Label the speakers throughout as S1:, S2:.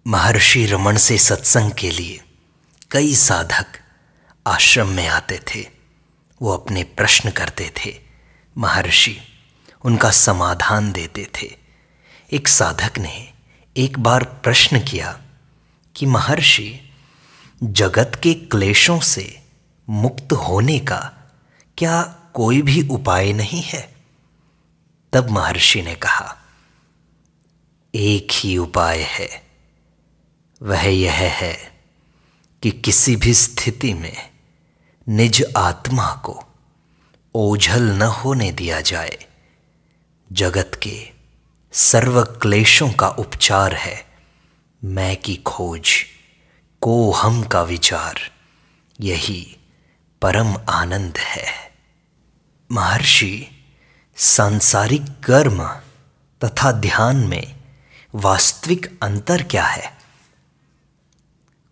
S1: महर्षि रमन से सत्संग के लिए कई साधक आश्रम में आते थे। वो अपने प्रश्न करते थे, महर्षि उनका समाधान देते थे। एक साधक ने एक बार प्रश्न किया कि महर्षि, जगत के क्लेशों से मुक्त होने का क्या कोई भी उपाय नहीं है? तब महर्षि ने कहा, एक ही उपाय है। वह यह है कि किसी भी स्थिति में निज आत्मा को ओझल न होने दिया जाए। जगत के सर्व क्लेशों का उपचार है मैं की खोज, को हम का विचार, यही परम आनंद है। महर्षि, सांसारिक कर्म तथा ध्यान में वास्तविक अंतर क्या है?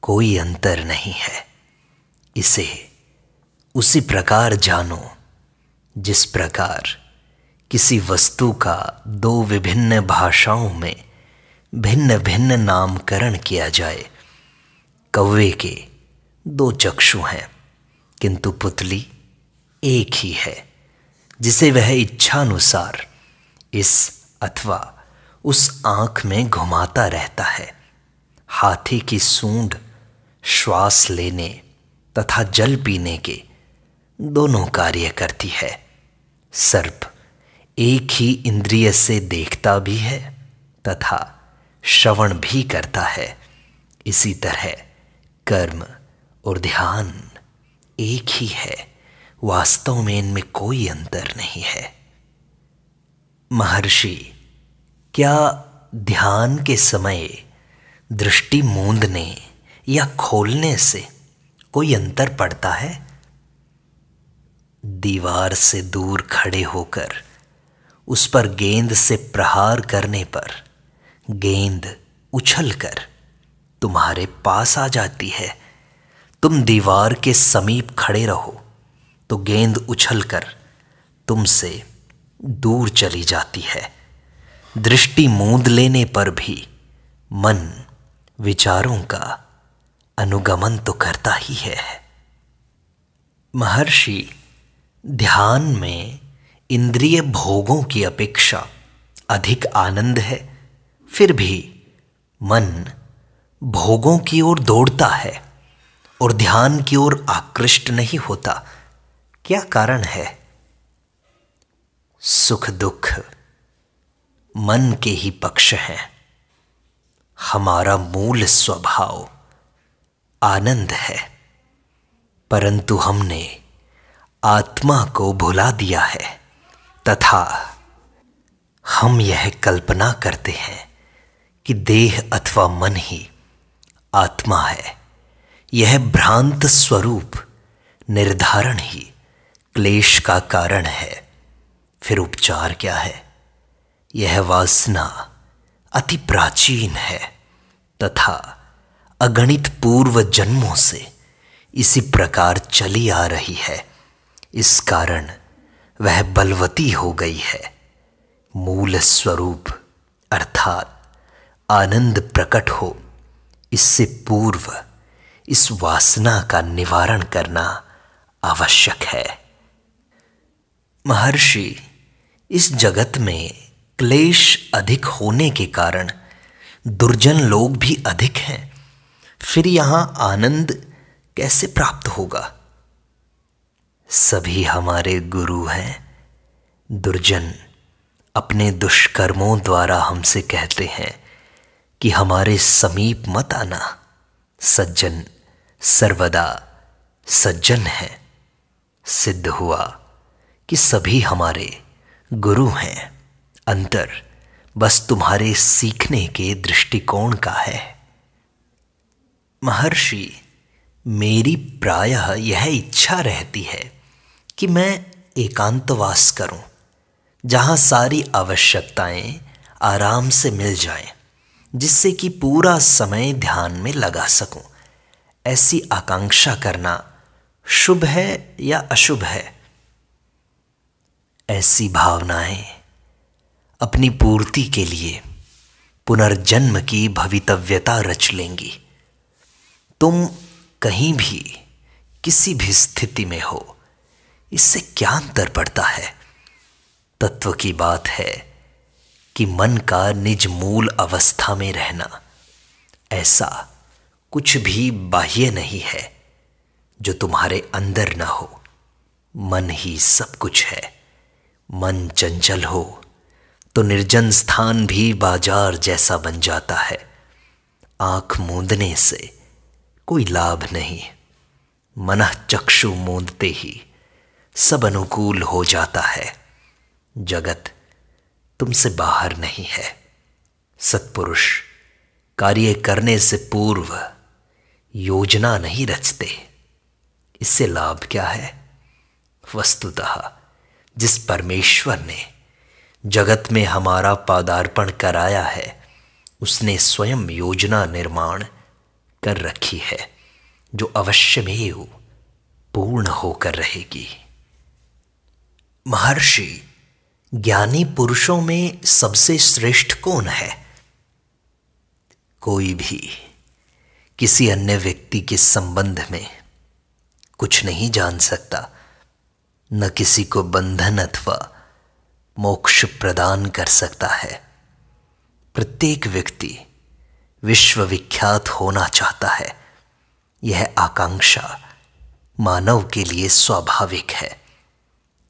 S1: कोई अंतर नहीं है। इसे उसी प्रकार जानो जिस प्रकार किसी वस्तु का दो विभिन्न भाषाओं में भिन्न भिन्न नामकरण किया जाए। कौवे के दो चक्षु हैं, किंतु पुतली एक ही है, जिसे वह इच्छानुसार इस अथवा उस आंख में घुमाता रहता है। हाथी की सूंड श्वास लेने तथा जल पीने के दोनों कार्य करती है। सर्प एक ही इंद्रिय से देखता भी है तथा श्रवण भी करता है। इसी तरह कर्म और ध्यान एक ही है। वास्तव में इनमें कोई अंतर नहीं है। महर्षि, क्या ध्यान के समय दृष्टि मूंदने या खोलने से कोई अंतर पड़ता है? दीवार से दूर खड़े होकर उस पर गेंद से प्रहार करने पर गेंद उछलकर तुम्हारे पास आ जाती है। तुम दीवार के समीप खड़े रहो तो गेंद उछलकर तुमसे दूर चली जाती है। दृष्टि मूंद लेने पर भी मन विचारों का अनुगमन तो करता ही है। महर्षि, ध्यान में इंद्रिय भोगों की अपेक्षा अधिक आनंद है, फिर भी मन भोगों की ओर दौड़ता है और ध्यान की ओर आकृष्ट नहीं होता। क्या कारण है? सुख दुख मन के ही पक्ष हैं। हमारा मूल स्वभाव आनंद है, परंतु हमने आत्मा को भुला दिया है तथा हम यह कल्पना करते हैं कि देह अथवा मन ही आत्मा है। यह भ्रांत स्वरूप निर्धारण ही क्लेश का कारण है। फिर उपचार क्या है? यह वासना अति प्राचीन है तथा अगणित पूर्व जन्मों से इसी प्रकार चली आ रही है। इस कारण वह बलवती हो गई है। मूल स्वरूप अर्थात आनंद प्रकट हो, इससे पूर्व इस वासना का निवारण करना आवश्यक है। महर्षि, इस जगत में क्लेश अधिक होने के कारण दुर्जन लोग भी अधिक हैं। फिर यहां आनंद कैसे प्राप्त होगा? सभी हमारे गुरु हैं। दुर्जन अपने दुष्कर्मों द्वारा हमसे कहते हैं कि हमारे समीप मत आना। सज्जन सर्वदा सज्जन है। सिद्ध हुआ कि सभी हमारे गुरु हैं। अंतर बस तुम्हारे सीखने के दृष्टिकोण का है। महर्षि, मेरी प्रायः यह इच्छा रहती है कि मैं एकांतवास करूं, जहां सारी आवश्यकताएं आराम से मिल जाएं, जिससे कि पूरा समय ध्यान में लगा सकूं। ऐसी आकांक्षा करना शुभ है या अशुभ है? ऐसी भावनाएं अपनी पूर्ति के लिए पुनर्जन्म की भवितव्यता रच लेंगी। तुम कहीं भी किसी भी स्थिति में हो, इससे क्या अंतर पड़ता है? तत्व की बात है कि मन का निज मूल अवस्था में रहना। ऐसा कुछ भी बाह्य नहीं है जो तुम्हारे अंदर न हो। मन ही सब कुछ है। मन चंचल हो तो निर्जन स्थान भी बाजार जैसा बन जाता है। आंख मूंदने से कोई लाभ नहीं। मनः चक्षु मूंदते ही सब अनुकूल हो जाता है। जगत तुमसे बाहर नहीं है। सत्पुरुष कार्य करने से पूर्व योजना नहीं रचते। इससे लाभ क्या है? वस्तुतः जिस परमेश्वर ने जगत में हमारा पदार्पण कराया है, उसने स्वयं योजना निर्माण कर रखी है, जो अवश्यमेव पूर्ण होकर रहेगी। महर्षि, ज्ञानी पुरुषों में सबसे श्रेष्ठ कौन है? कोई भी किसी अन्य व्यक्ति के संबंध में कुछ नहीं जान सकता, न किसी को बंधन अथवा मोक्ष प्रदान कर सकता है। प्रत्येक व्यक्ति विश्वविख्यात होना चाहता है। यह आकांक्षा मानव के लिए स्वाभाविक है,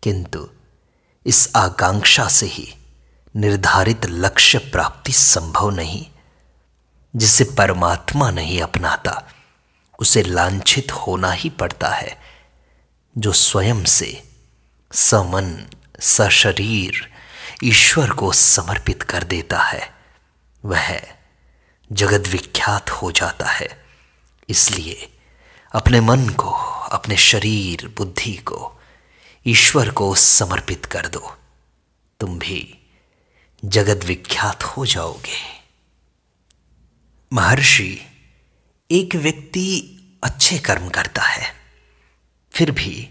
S1: किंतु इस आकांक्षा से ही निर्धारित लक्ष्य प्राप्ति संभव नहीं। जिसे परमात्मा नहीं अपनाता, उसे लांछित होना ही पड़ता है। जो स्वयं से समन सशरीर ईश्वर को समर्पित कर देता है, वह जगत विख्यात हो जाता है। इसलिए अपने मन को, अपने शरीर बुद्धि को ईश्वर को समर्पित कर दो। तुम भी जगत विख्यात हो जाओगे। महर्षि, एक व्यक्ति अच्छे कर्म करता है, फिर भी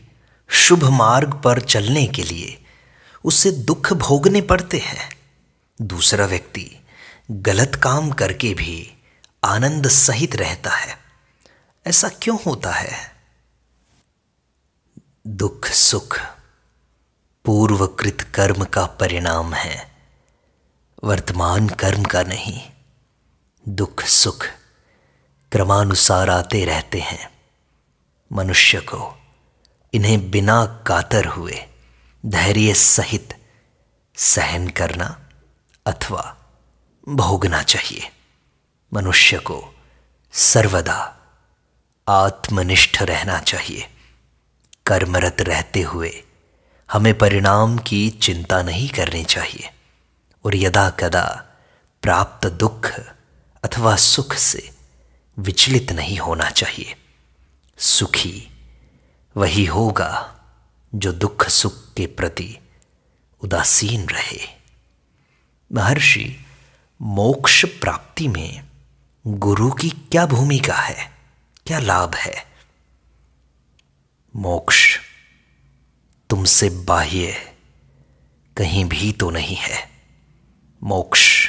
S1: शुभ मार्ग पर चलने के लिए उसे दुख भोगने पड़ते हैं। दूसरा व्यक्ति गलत काम करके भी आनंद सहित रहता है। ऐसा क्यों होता है? दुख सुख पूर्वकृत कर्म का परिणाम है, वर्तमान कर्म का नहीं। दुख सुख क्रमानुसार आते रहते हैं। मनुष्य को इन्हें बिना कातर हुए धैर्य सहित सहन करना अथवा भोगना चाहिए। मनुष्य को सर्वदा आत्मनिष्ठ रहना चाहिए। कर्मरत रहते हुए हमें परिणाम की चिंता नहीं करनी चाहिए और यदा कदा प्राप्त दुख अथवा सुख से विचलित नहीं होना चाहिए। सुखी वही होगा जो दुख सुख के प्रति उदासीन रहे। महर्षि, मोक्ष प्राप्ति में गुरु की क्या भूमिका है, क्या लाभ है? मोक्ष तुमसे बाह्य कहीं भी तो नहीं है। मोक्ष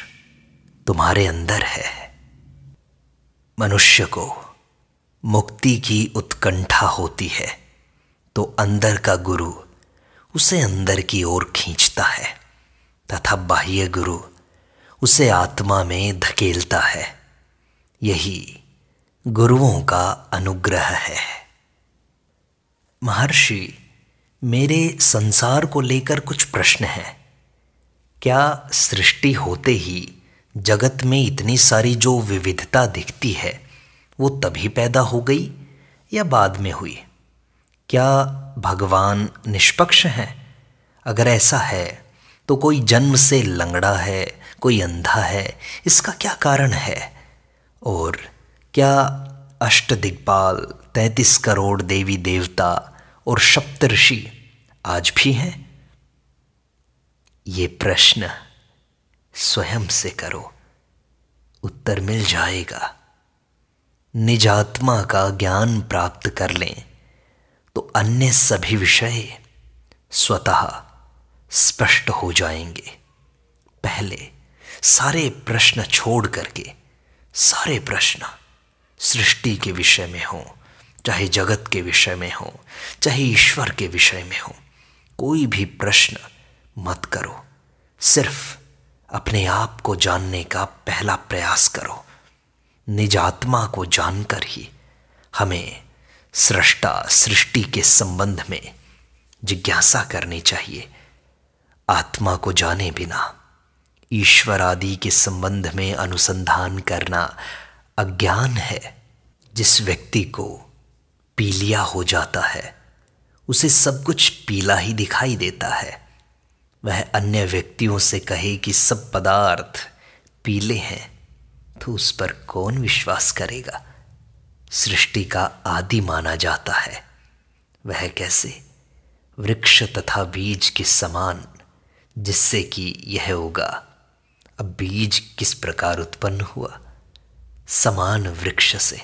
S1: तुम्हारे अंदर है। मनुष्य को मुक्ति की उत्कंठा होती है तो अंदर का गुरु उसे अंदर की ओर खींचता है तथा बाह्य गुरु उसे आत्मा में धकेलता है। यही गुरुओं का अनुग्रह है। महर्षि, मेरे संसार को लेकर कुछ प्रश्न हैं। क्या सृष्टि होते ही जगत में इतनी सारी जो विविधता दिखती है वो तभी पैदा हो गई या बाद में हुई? क्या भगवान निष्पक्ष हैं? अगर ऐसा है तो कोई जन्म से लंगड़ा है, कोई अंधा है, इसका क्या कारण है? और क्या अष्टदिक्पाल, 33 करोड़ देवी देवता और सप्तऋषि आज भी हैं? ये प्रश्न स्वयं से करो, उत्तर मिल जाएगा। निज आत्मा का ज्ञान प्राप्त कर लें तो अन्य सभी विषय स्वतः स्पष्ट हो जाएंगे। पहले सारे प्रश्न छोड़ करके, सारे प्रश्न सृष्टि के विषय में हो, चाहे जगत के विषय में हो, चाहे ईश्वर के विषय में हो, कोई भी प्रश्न मत करो। सिर्फ अपने आप को जानने का पहला प्रयास करो। निज आत्मा को जानकर ही हमें सृष्टा सृष्टि के संबंध में जिज्ञासा करनी चाहिए। आत्मा को जाने बिना ईश्वर आदि के संबंध में अनुसंधान करना अज्ञान है। जिस व्यक्ति को पीलिया हो जाता है उसे सब कुछ पीला ही दिखाई देता है। वह अन्य व्यक्तियों से कहे कि सब पदार्थ पीले हैं तो उस पर कौन विश्वास करेगा। सृष्टि का आदि माना जाता है, वह कैसे? वृक्ष तथा बीज के समान, जिससे कि यह होगा। अब बीज किस प्रकार उत्पन्न हुआ? समान वृक्ष से।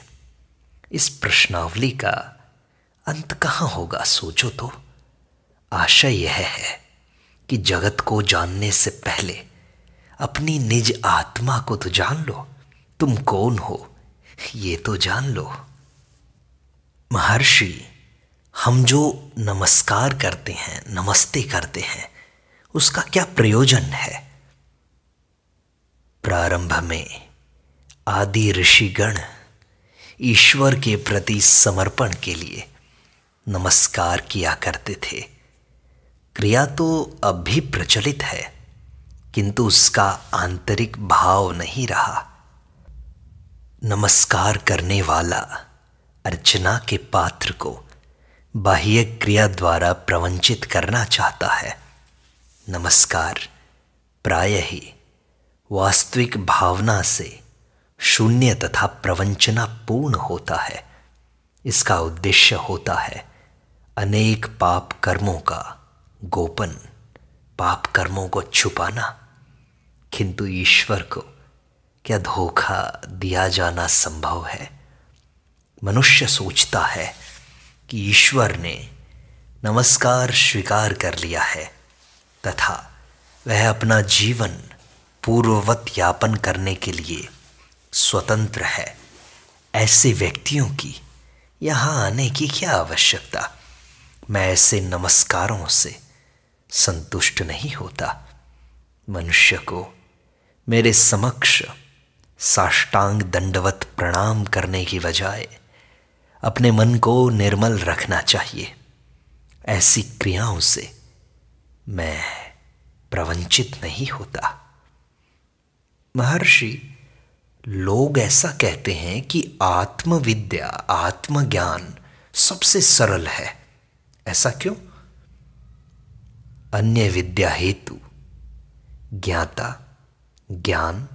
S1: इस प्रश्नावली का अंत कहाँ होगा, सोचो तो। आशय यह है कि जगत को जानने से पहले अपनी निज आत्मा को तो जान लो। तुम कौन हो ये तो जान लो। महर्षि, हम जो नमस्कार करते हैं, नमस्ते करते हैं, उसका क्या प्रयोजन है? प्रारंभ में आदि ऋषिगण ईश्वर के प्रति समर्पण के लिए नमस्कार किया करते थे। क्रिया तो अब भी प्रचलित है, किंतु उसका आंतरिक भाव नहीं रहा। नमस्कार करने वाला अर्चना के पात्र को बाह्य क्रिया द्वारा प्रवंचित करना चाहता है। नमस्कार प्रायः ही वास्तविक भावना से शून्य तथा प्रवंचना पूर्ण होता है। इसका उद्देश्य होता है अनेक पाप कर्मों का गोपन, पाप कर्मों को छुपाना। किंतु ईश्वर को क्या धोखा दिया जाना संभव है? मनुष्य सोचता है कि ईश्वर ने नमस्कार स्वीकार कर लिया है तथा वह अपना जीवन पूर्ववत यापन करने के लिए स्वतंत्र है। ऐसे व्यक्तियों की यहाँ आने की क्या आवश्यकता? मैं ऐसे नमस्कारों से संतुष्ट नहीं होता। मनुष्य को मेरे समक्ष साष्टांग दंडवत प्रणाम करने की बजाय अपने मन को निर्मल रखना चाहिए। ऐसी क्रियाओं से मैं प्रवंचित नहीं होता। महर्षि, लोग ऐसा कहते हैं कि आत्मविद्या, आत्मज्ञान सबसे सरल है। ऐसा क्यों? अन्य विद्या हेतु ज्ञाता, ज्ञान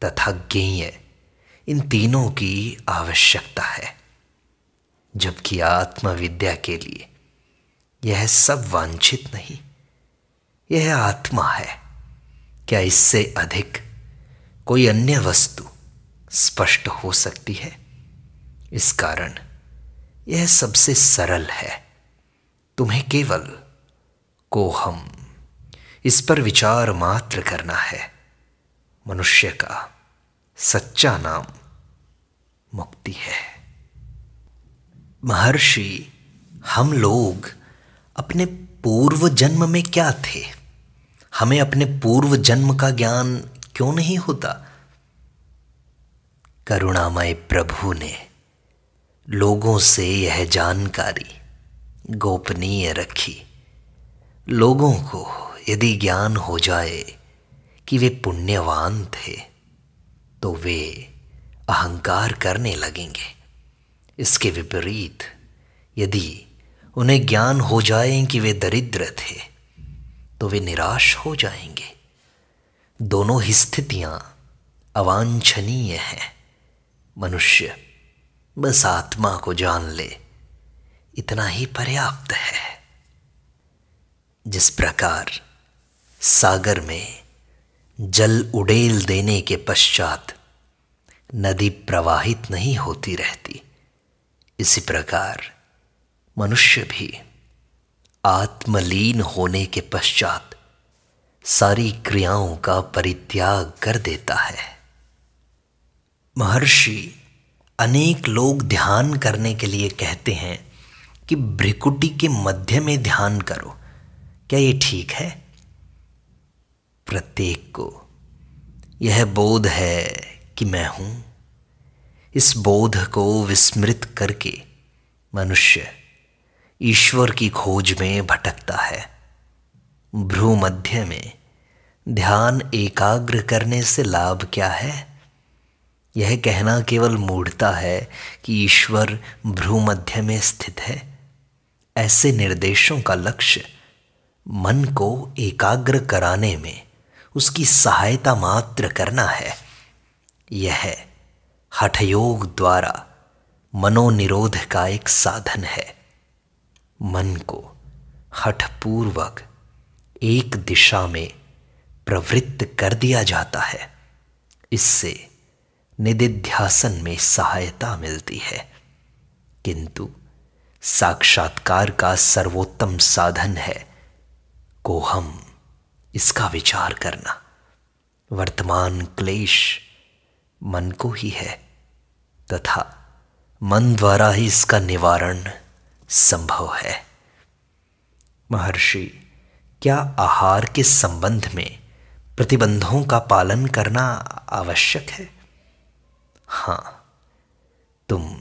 S1: तथा ज्ञेय, इन तीनों की आवश्यकता है, जबकि आत्मविद्या के लिए यह सब वांछित नहीं। यह आत्मा है। क्या इससे अधिक कोई अन्य वस्तु स्पष्ट हो सकती है? इस कारण यह सबसे सरल है। तुम्हें केवल कोहम, इस पर विचार मात्र करना है। मनुष्य का सच्चा नाम मुक्ति है। महर्षि, हम लोग अपने पूर्व जन्म में क्या थे? हमें अपने पूर्व जन्म का ज्ञान क्यों नहीं होता? करुणामय प्रभु ने लोगों से यह जानकारी गोपनीय रखी। लोगों को यदि ज्ञान हो जाए कि वे पुण्यवान थे तो वे अहंकार करने लगेंगे। इसके विपरीत यदि उन्हें ज्ञान हो जाए कि वे दरिद्र थे तो वे निराश हो जाएंगे। दोनों ही स्थितियां अवांछनीय हैं। मनुष्य बस आत्मा को जान ले, इतना ही पर्याप्त है। जिस प्रकार सागर में जल उड़ेल देने के पश्चात नदी प्रवाहित नहीं होती रहती, इसी प्रकार मनुष्य भी आत्मलीन होने के पश्चात सारी क्रियाओं का परित्याग कर देता है। महर्षि, अनेक लोग ध्यान करने के लिए कहते हैं कि भ्रिकुटी के मध्य में ध्यान करो। क्या ये ठीक है? प्रत्येक को यह बोध है कि मैं हूं। इस बोध को विस्मृत करके मनुष्य ईश्वर की खोज में भटकता है। भ्रू मध्य में ध्यान एकाग्र करने से लाभ क्या है? यह कहना केवल मूढ़ता है कि ईश्वर भ्रू मध्य में स्थित है। ऐसे निर्देशों का लक्ष्य मन को एकाग्र कराने में उसकी सहायता मात्र करना है। यह हठयोग द्वारा मनोनिरोध का एक साधन है। मन को हठपूर्वक एक दिशा में प्रवृत्त कर दिया जाता है। इससे निदिध्यासन में सहायता मिलती है। किंतु साक्षात्कार का सर्वोत्तम साधन है कोहम, इसका विचार करना। वर्तमान क्लेश मन को ही है तथा मन द्वारा ही इसका निवारण संभव है। महर्षि, क्या आहार के संबंध में प्रतिबंधों का पालन करना आवश्यक है? हाँ, तुम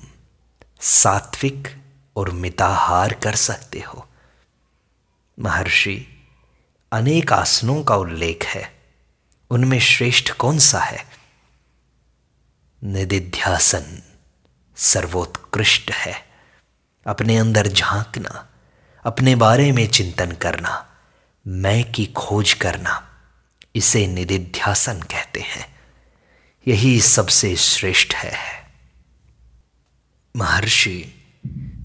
S1: सात्विक और मिताहार कर सकते हो। महर्षि, अनेक आसनों का उल्लेख है, उनमें श्रेष्ठ कौन सा है? निदिध्यासन सर्वोत्कृष्ट है। अपने अंदर झांकना, अपने बारे में चिंतन करना, मैं की खोज करना, इसे निदिध्यासन कहते हैं। यही सबसे श्रेष्ठ है। महर्षि,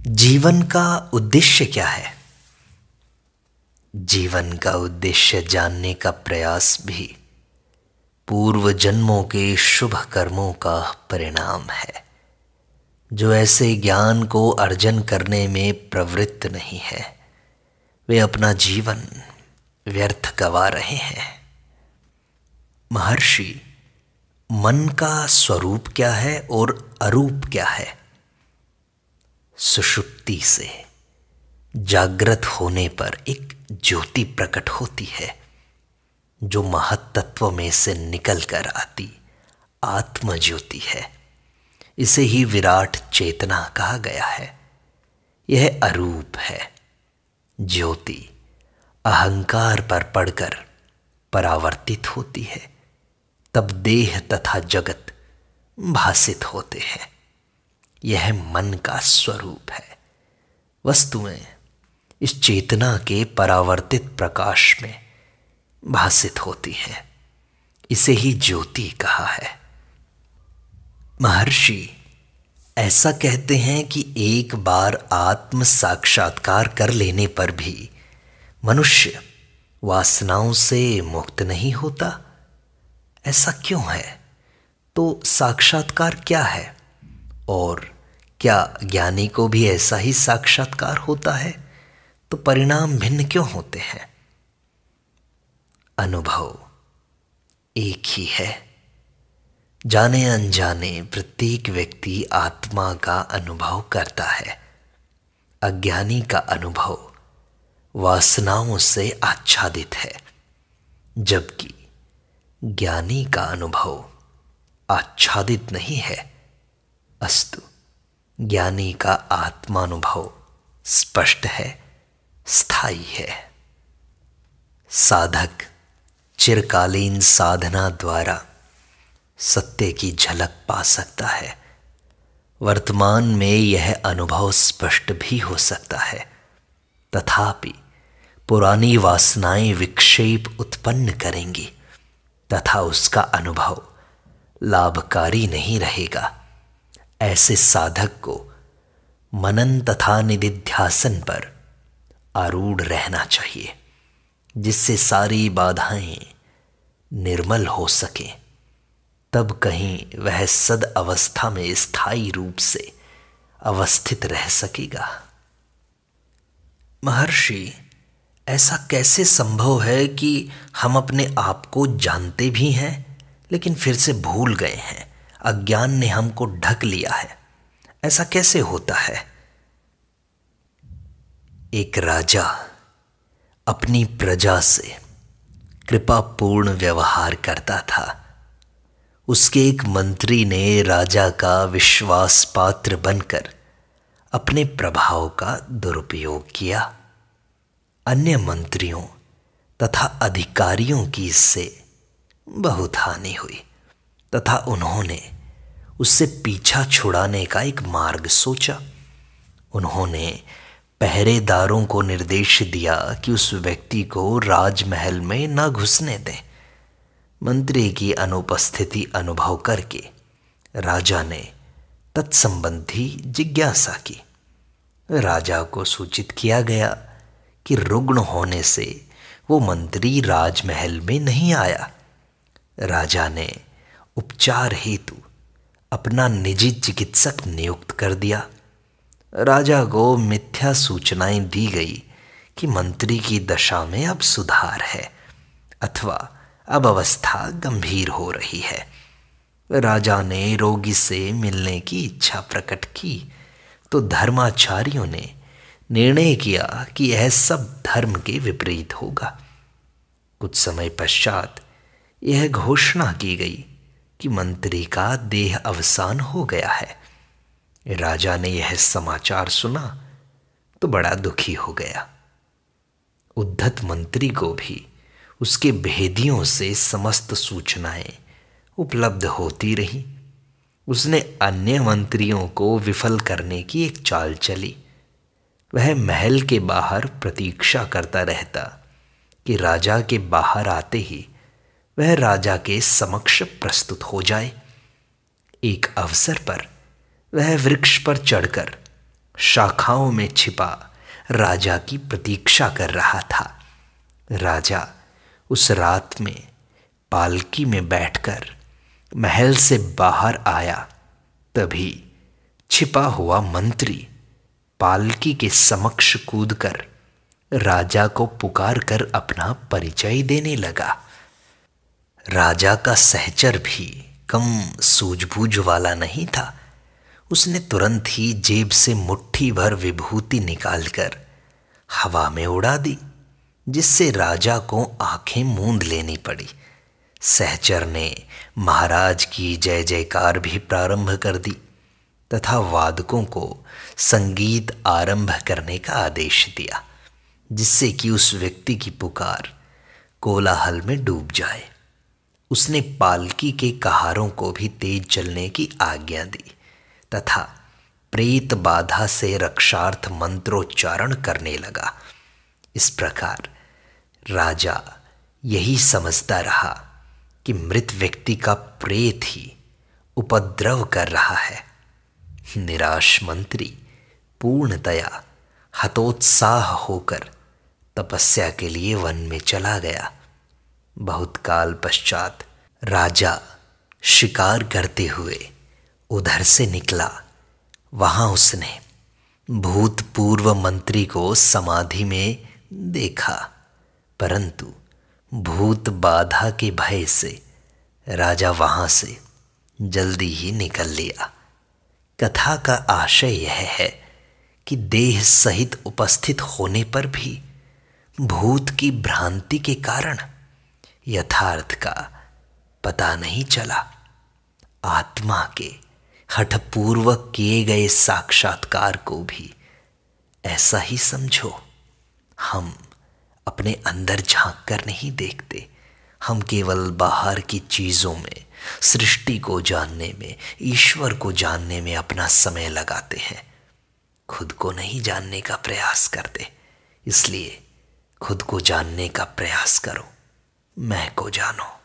S1: जीवन का उद्देश्य क्या है? जीवन का उद्देश्य जानने का प्रयास भी पूर्व जन्मों के शुभ कर्मों का परिणाम है। जो ऐसे ज्ञान को अर्जन करने में प्रवृत्त नहीं है, वे अपना जीवन व्यर्थ गवा रहे हैं। महर्षि, मन का स्वरूप क्या है और अरूप क्या है? सुषुप्ति से जागृत होने पर एक ज्योति प्रकट होती है, जो महत्तत्व में से निकल कर आती आत्म ज्योति है। इसे ही विराट चेतना कहा गया है। यह अरूप है। ज्योति अहंकार पर पड़कर परावर्तित होती है, तब देह तथा जगत भासित होते हैं। यह मन का स्वरूप है। वस्तुएं इस चेतना के परावर्तित प्रकाश में भासित होती हैं। इसे ही ज्योति कहा है। महर्षि, ऐसा कहते हैं कि एक बार आत्म साक्षात्कार कर लेने पर भी मनुष्य वासनाओं से मुक्त नहीं होता। ऐसा क्यों है? तो साक्षात्कार क्या है? और क्या ज्ञानी को भी ऐसा ही साक्षात्कार होता है? तो परिणाम भिन्न क्यों होते हैं? अनुभव एक ही है। जाने अनजाने प्रत्येक व्यक्ति आत्मा का अनुभव करता है। अज्ञानी का अनुभव वासनाओं से आच्छादित है, जबकि ज्ञानी का अनुभव आच्छादित नहीं है। अस्तु, ज्ञानी का आत्मानुभव स्पष्ट है, स्थायी है। साधक चिरकालीन साधना द्वारा सत्य की झलक पा सकता है। वर्तमान में यह अनुभव स्पष्ट भी हो सकता है, तथापि पुरानी वासनाएं विक्षेप उत्पन्न करेंगी तथा उसका अनुभव लाभकारी नहीं रहेगा। ऐसे साधक को मनन तथा निदिध्यासन पर आरूढ़ रहना चाहिए, जिससे सारी बाधाएं निर्मल हो सकें। तब कहीं वह सद अवस्था में स्थायी रूप से अवस्थित रह सकेगा। महर्षि, ऐसा कैसे संभव है कि हम अपने आप को जानते भी हैं लेकिन फिर से भूल गए हैं? अज्ञान ने हमको ढक लिया है। ऐसा कैसे होता है? एक राजा अपनी प्रजा से कृपापूर्ण व्यवहार करता था। उसके एक मंत्री ने राजा का विश्वास पात्र बनकर अपने प्रभाव का दुरुपयोग किया। अन्य मंत्रियों तथा अधिकारियों की इससे बहुत हानि हुई तथा उन्होंने उससे पीछा छुड़ाने का एक मार्ग सोचा। उन्होंने पहरेदारों को निर्देश दिया कि उस व्यक्ति को राजमहल में न घुसने दें। मंत्री की अनुपस्थिति अनुभव करके राजा ने तत्संबंधी जिज्ञासा की। राजा को सूचित किया गया कि रुग्ण होने से वो मंत्री राजमहल में नहीं आया। राजा ने उपचार हेतु अपना निजी चिकित्सक नियुक्त कर दिया। राजा को मिथ्या सूचनाएं दी गई कि मंत्री की दशा में अब सुधार है अथवा अब अवस्था गंभीर हो रही है। राजा ने रोगी से मिलने की इच्छा प्रकट की तो धर्माचार्यों ने निर्णय किया कि यह सब धर्म के विपरीत होगा। कुछ समय पश्चात यह घोषणा की गई कि मंत्री का देह अवसान हो गया है। राजा ने यह समाचार सुना तो बड़ा दुखी हो गया। उद्धत मंत्री को भी उसके भेदियों से समस्त सूचनाएं उपलब्ध होती रही। उसने अन्य मंत्रियों को विफल करने की एक चाल चली। वह महल के बाहर प्रतीक्षा करता रहता कि राजा के बाहर आते ही वह राजा के समक्ष प्रस्तुत हो जाए। एक अवसर पर वह वृक्ष पर चढ़कर शाखाओं में छिपा राजा की प्रतीक्षा कर रहा था। राजा उस रात में पालकी में बैठकर महल से बाहर आया। तभी छिपा हुआ मंत्री पालकी के समक्ष कूदकर राजा को पुकार कर अपना परिचय देने लगा। राजा का सहचर भी कम सूझबूझ वाला नहीं था। उसने तुरंत ही जेब से मुट्ठी भर विभूति निकालकर हवा में उड़ा दी, जिससे राजा को आंखें मूंद लेनी पड़ी। सहचर ने महाराज की जय जयकार भी प्रारंभ कर दी तथा वादकों को संगीत आरंभ करने का आदेश दिया, जिससे कि उस व्यक्ति की पुकार कोलाहल में डूब जाए। उसने पालकी के कहारों को भी तेज चलने की आज्ञा दी तथा प्रेत बाधा से रक्षार्थ मंत्रोच्चारण करने लगा। इस प्रकार राजा यही समझता रहा कि मृत व्यक्ति का प्रेत ही उपद्रव कर रहा है। निराश मंत्री पूर्णतया हतोत्साह होकर तपस्या के लिए वन में चला गया। बहुत काल पश्चात राजा शिकार करते हुए उधर से निकला। वहां उसने भूतपूर्व मंत्री को समाधि में देखा, परंतु भूत बाधा के भय से राजा वहां से जल्दी ही निकल लिया। कथा का आशय यह है कि देह सहित उपस्थित होने पर भी भूत की भ्रांति के कारण यथार्थ का पता नहीं चला। आत्मा के हठपूर्वक किए गए साक्षात्कार को भी ऐसा ही समझो। हम अपने अंदर झांक कर नहीं देखते। हम केवल बाहर की चीजों में, सृष्टि को जानने में, ईश्वर को जानने में अपना समय लगाते हैं। खुद को नहीं जानने का प्रयास करते। इसलिए खुद को जानने का प्रयास करो। मैं को जानो।